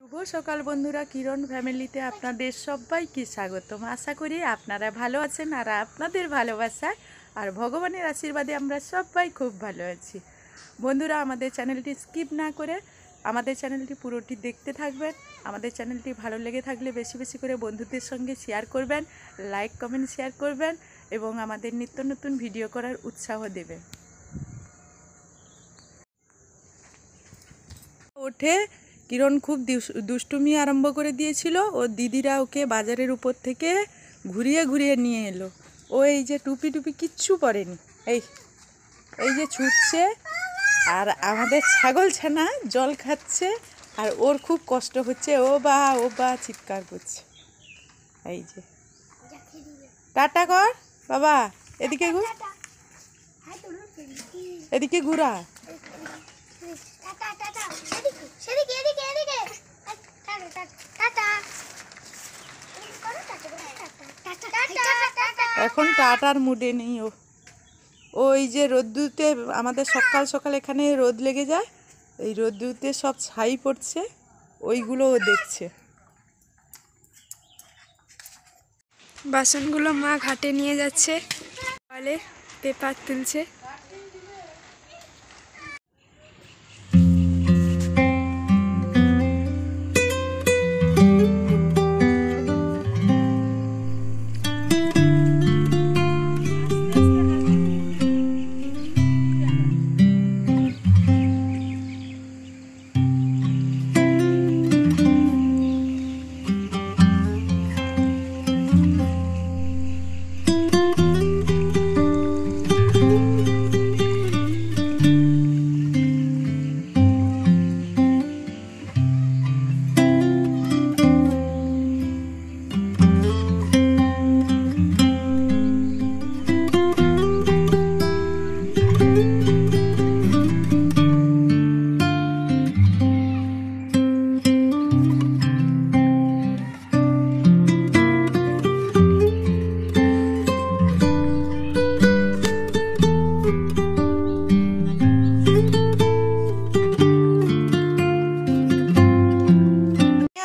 শুভ সকাল বন্ধুরা, কিরণ ফ্যামিলিতে আপনাদের সবাইকে স্বাগতম। আশা করি আপনারা ভালো আছেন আর আপনাদের ভালোবাসায় আর ভগবানের আশীর্বাদে আমরা সবাই খুব ভালো আছি। বন্ধুরা, আমাদের চ্যানেলটি স্কিপ না করে আমাদের চ্যানেলটি পুরোটি দেখতে থাকবেন। আমাদের চ্যানেলটি ভালো লেগে থাকলে বেশি বেশি করে বন্ধুদের সঙ্গে শেয়ার করবেন, লাইক কমেন্ট শেয়ার করবেন এবং আমাদের নিত্য নতুন ভিডিও করার উৎসাহ দেবেন। ওঠে কিরণ খুব দুষ্টুমি আরম্ভ করে দিয়েছিল। ওর দিদিরা ওকে বাজারের উপর থেকে ঘুরিয়ে ঘুরিয়ে নিয়ে এলো। ও এই যে টুপি টুপি কিচ্ছু পরেনি, এই যে ছুটছে আর আমাদের ছাগল ছানা জল খাচ্ছে আর ওর খুব কষ্ট হচ্ছে। ও বা চিৎকার করছে। এই যে টাটা কর বাবা, এদিকে এদিকে ঘুরা। এখন টাটার মুডে নেই ও। ওই যে রোদ্দুতে আমাদের সকাল সকাল এখানে রোদ লেগে যায়, এই রোদ্দুতে সব ছাই পড়ছে, ওইগুলো ও দেখছে। বাসনগুলো মা ঘাটে নিয়ে যাচ্ছে, কলে পেপার তুলছে।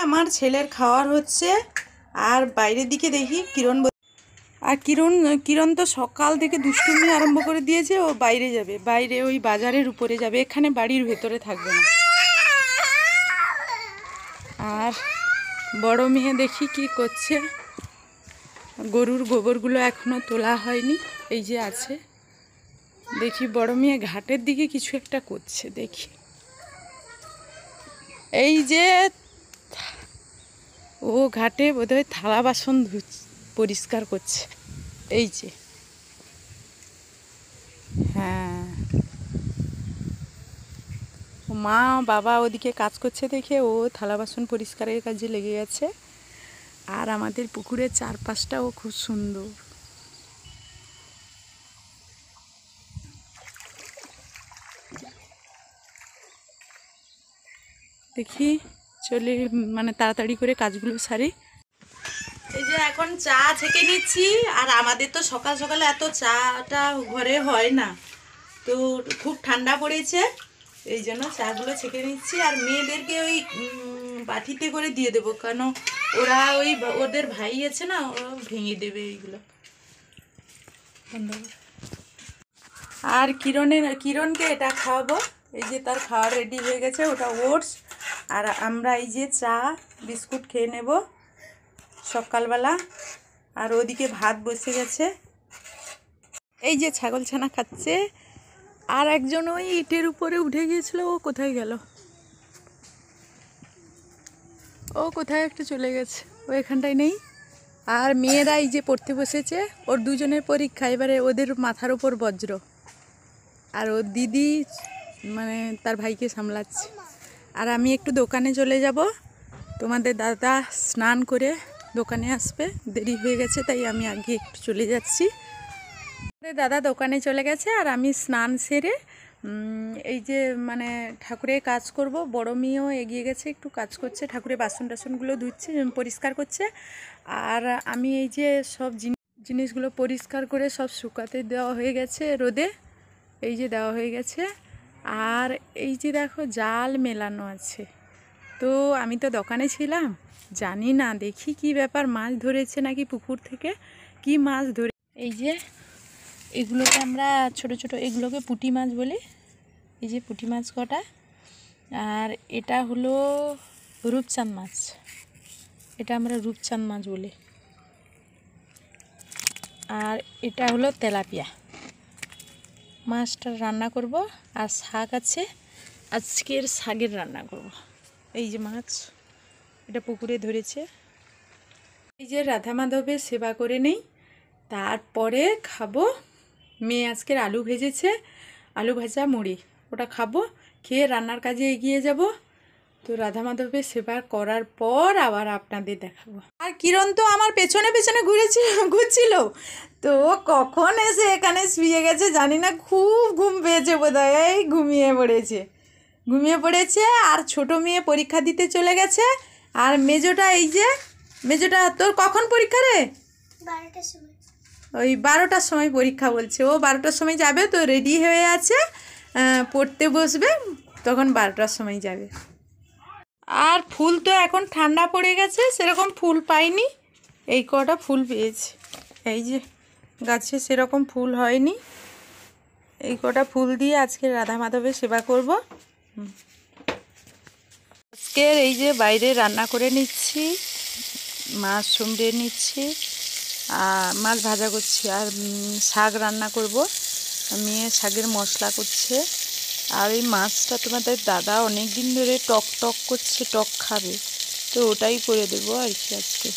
আমার ছেলের খাওয়ার হচ্ছে আর বাইরের দিকে দেখি কিরণ তো সকাল থেকে দুষ্টুমি আরম্ভ করে দিয়েছে। ও বাইরে যাবে, বাইরে ওই বাজারের উপরে যাবে, এখানে বাড়ির ভেতরে থাকবে না। আর বড় মেয়ে দেখি কি করছে। গরুর গোবরগুলো এখনো তোলা হয়নি, এই যে আছে। দেখি বড় মেয়ে ঘাটের দিকে কিছু একটা করছে, দেখি। এই যে ও ঘাটে বোধহয় থালা বাসন পরিষ্কার করছে, এই যে। হ্যাঁ, মা বাবা ওদিকে কাজ করছে দেখে ও থালা বাসন পরিষ্কারের কাজে লেগে গেছে। আর আমাদের পুকুরের চারপাশটাও খুব সুন্দর। দেখি চলে, মানে তাড়াতাড়ি করে কাজগুলো সারি। এই যে এখন চা ছেঁকে নিচ্ছি। আর আমাদের তো সকাল সকালে এত চাটা ঘরে হয় না, তো খুব ঠান্ডা পড়েছে, এই জন্য চাগুলো ছেঁকে নিচ্ছি। আর মেয়েদেরকে ওই বাটিতে করে দিয়ে দেবো, কেন ওরা ওই ওদের ভাই আছে না, ওরা ভেঙে দেবে এইগুলো। আর কিরণকে এটা খাওয়াবো। এই যে তার খাওয়া রেডি হয়ে গেছে, ওটা ওটস। আর আমরা এই যে চা বিস্কুট খেয়ে নেব সকালবেলা। আর ওদিকে ভাত বসে গেছে, এই যে ছাগল ছানা খাচ্ছে। আর একজন ওই ইটের উপরে উঠে গিয়েছিল, ও কোথায় গেল? ও কোথায় একটু চলে গেছে, ও এখানটায় নেই। আর মেয়েরা এই যে পড়তে বসেছে, ওর দুজনের পরীক্ষা, এবারে ওদের মাথার উপর বজ্র। আর ওর দিদি মানে তার ভাইকে সামলাচ্ছে। আর আমি একটু দোকানে চলে যাব, তোমাদের দাদা স্নান করে দোকানে আসবে, দেরি হয়ে গেছে তাই আমি আগে একটু চলে যাচ্ছি। দাদা দোকানে চলে গেছে আর আমি স্নান সেরে এই যে মানে ঠাকুরের কাজ করব। বড় মেয়েও এগিয়ে গেছে, একটু কাজ করছে, ঠাকুরের বাসন টাসনগুলো ধুচ্ছে, পরিষ্কার করছে। আর আমি এই যে সব জিনিসগুলো পরিষ্কার করে সব শুকাতে দেওয়া হয়ে গেছে রোদে, এই যে দেওয়া হয়ে গেছে। আর এই যে দেখো জাল মেলানো আছে, তো আমি তো দোকানে ছিলাম, জানি না, দেখি কি ব্যাপার, মাছ ধরেছে নাকি পুকুর থেকে কি মাছ ধরে। এই যে এগুলোকে আমরা ছোট ছোট, এগুলোকে পুঁটি মাছ বলি। এই যে পুঁটি মাছ কটা, আর এটা হলো রূপচাঁদ মাছ, এটা আমরা রূপচাঁদ মাছ বলি। আর এটা হলো তেলাপিয়া। মাছটা রান্না করব, আর শাক আছে, আজকের শাকের রান্না করব। এই যে মাছ, এটা পুকুরে ধরেছে। এই যে রাধা মাধবের সেবা করে নেই, তারপরে খাবো। মেয়ে আজকের আলু ভেজেছে, আলু ভাজা মুড়ি, ওটা খাবো, খেয়ে রান্নার কাজে এগিয়ে যাব। তো রাধা মাধবের সেবা করার পর আবার আপনাদের দেখাবো। আর কিরণ তো আমার পেছনে পেছনে ঘুরছিল, তো কখন এসে এখানে শুয়ে গেছে জানি না, খুব ঘুম পেয়েছে বোধহয়, এই ঘুমিয়ে পড়েছে। আর ছোট মেয়ে পরীক্ষা দিতে চলে গেছে। আর মেজোটা, এই যে মেজোটা, তোর কখন পরীক্ষা রে? 12টার সময়। ওই 12টার সময় পরীক্ষা বলছে, ও 12টার সময় যাবে, তো রেডি হয়ে আছে, পড়তে বসবে, তখন 12টার সময় যাবে। আর ফুল তো এখন ঠান্ডা পড়ে গেছে, সেরকম ফুল পাইনি, এই কটা ফুল পেয়েছি। এই যে গাছে সেরকম ফুল হয়নি, এই কটা ফুল দিয়ে আজকে রাধা মাধবের সেবা করব। আজকের এই যে বাইরে রান্না করে নিচ্ছি, মাছ সুমড়ে নিচ্ছি, আর মাছ ভাজা করছি, আর শাক রান্না করব। মেয়ে শাকের মশলা করছে। আর এই মাছটা তোমাদের দাদা অনেক দিন ধরে টক টক করছে, টক খাবে, তো ওটাই করে দেবো আর কি আজকে।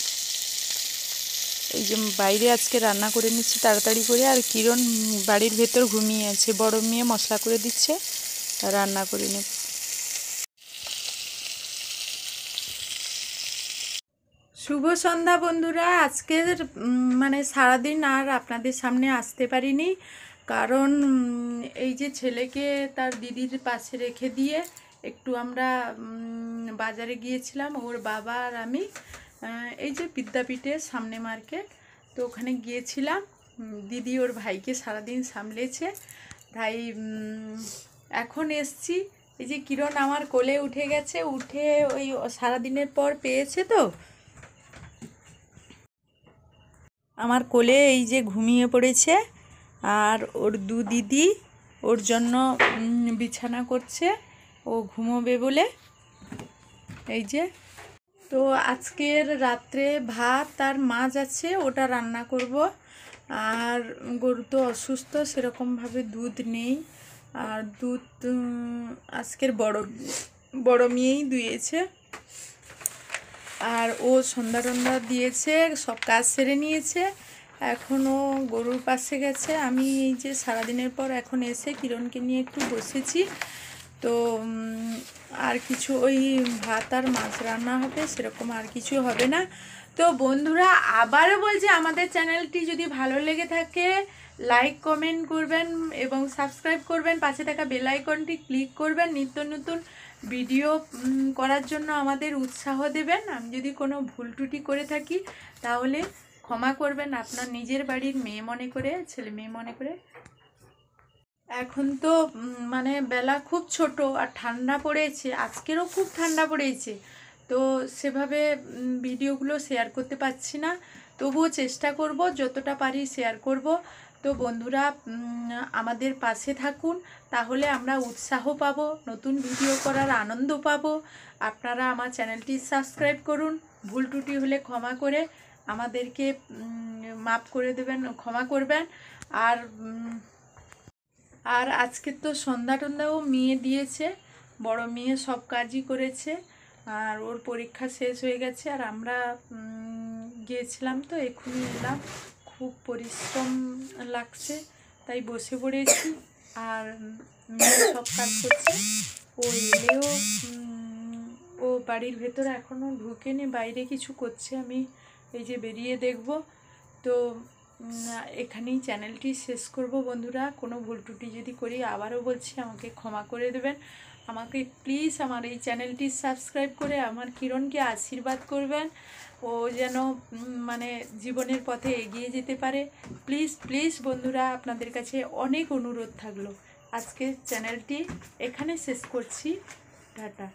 এই যে বাইরে আজকে রান্না করে নিচ্ছি তাড়াতাড়ি করে। আর কিরণ বাড়ির ভেতর ঘুমিয়ে আছে, বড় মেয়ে মশলা করে দিচ্ছে, রান্না করে নেব। শুভ সন্ধ্যা বন্ধুরা। আজকের মানে সারাদিন আর আপনাদের সামনে আসতে পারিনি, কারণ এই যে ছেলেকে তার দিদির পাশে রেখে দিয়ে একটু আমরা বাজারে গিয়েছিলাম, ওর বাবা আর আমি। এই যে বিদ্যাপীঠের সামনে মার্কেট, তো ওখানে গিয়েছিলাম। দিদি ওর ভাইকে সারাদিন সামলেছে, তাই এখন এসছি। এই যে কিরণ আমার কোলে উঠে গেছে, উঠে ওই সারাদিনের পর পেয়েছে, তো আমার কোলে এই যে ঘুমিয়ে পড়েছে। আর ওর দু দিদি ওর জন্য বিছানা করছে, ও ঘুমোবে বলে। এই যে, তো আজকের রাত্রে ভাত আর মাছ আছে, ওটা রান্না করব। আর গরু তো অসুস্থ, সেরকমভাবে দুধ নেই। আর দুধ আজকের বড় মেয়েই দুয়েছে। আর ও সন্ধ্যা টন্ধা দিয়েছে, সব কাজ সেরে নিয়েছে, এখনও গরুর পাশে গেছে। আমি এই যে সারাদিনের পর এখন এসে কিরণকে নিয়ে একটু বসেছি। তো আর কিছু ওই ভাত আর মাছ রান্না হবে, সেরকম আর কিছু হবে না। তো বন্ধুরা আবারও বলছি, আমাদের চ্যানেলটি যদি ভালো লেগে থাকে লাইক কমেন্ট করবেন এবং সাবস্ক্রাইব করবেন, পাশে থাকা বেল আইকনটি ক্লিক করবেন, নিত্য নতুন ভিডিও করার জন্য আমাদের উৎসাহ দেবেন। আমি যদি কোনো ভুল ত্রুটি করে থাকি তাহলে ক্ষমা করবেন, আপনার নিজের বাড়ির মেয়ে মনে করে, ছেলে মেয়ে মনে করে। এখন তো মানে বেলা খুব ছোট, আর ঠান্ডা পড়েছে, আজকেরও খুব ঠান্ডা পড়েছে, তো সেভাবে ভিডিওগুলো শেয়ার করতে পারছি না, তবুও চেষ্টা করব, যতটা পারি শেয়ার করব। তো বন্ধুরা আমাদের পাশে থাকুন, তাহলে আমরা উৎসাহ পাবো, নতুন ভিডিও করার আনন্দ পাবো। আপনারা আমার চ্যানেলটি সাবস্ক্রাইব করুন, ভুল ত্রুটি হলে ক্ষমা করে আমাদেরকে মাফ করে দেবেন, ক্ষমা করবেন। আর আজকে তো সন্ধ্যা টন্ধ্যাও মেয়ে দিয়েছে, বড় মেয়ে সব কাজই করেছে, আর ওর পরীক্ষা শেষ হয়ে গেছে। আর আমরা গিয়েছিলাম, তো এক্ষুনি এলাম, খুব পরিশ্রম লাগছে, তাই বসে পড়েছি। আর মেয়ে সব কাজ করছে, ও এলেও ও বাড়ির ভেতরে এখনও ঢুকেনি, বাইরে কিছু করছে, আমি এই যে বেরিয়ে দেখব। তো এখানেই চ্যানেলটি শেষ করব বন্ধুরা। কোনো ভুল ত্রুটি যদি করি আবারও বলছি আমাকে ক্ষমা করে দেবেন। আমাকে প্লিজ আমার এই চ্যানেলটি সাবস্ক্রাইব করে আমার কিরণকে আশীর্বাদ করবেন, ও যেন মানে জীবনের পথে এগিয়ে যেতে পারে। প্লিজ প্লিজ বন্ধুরা, আপনাদের কাছে অনেক অনুরোধ থাকলো। আজকে চ্যানেলটি এখানে শেষ করছি, টাটা।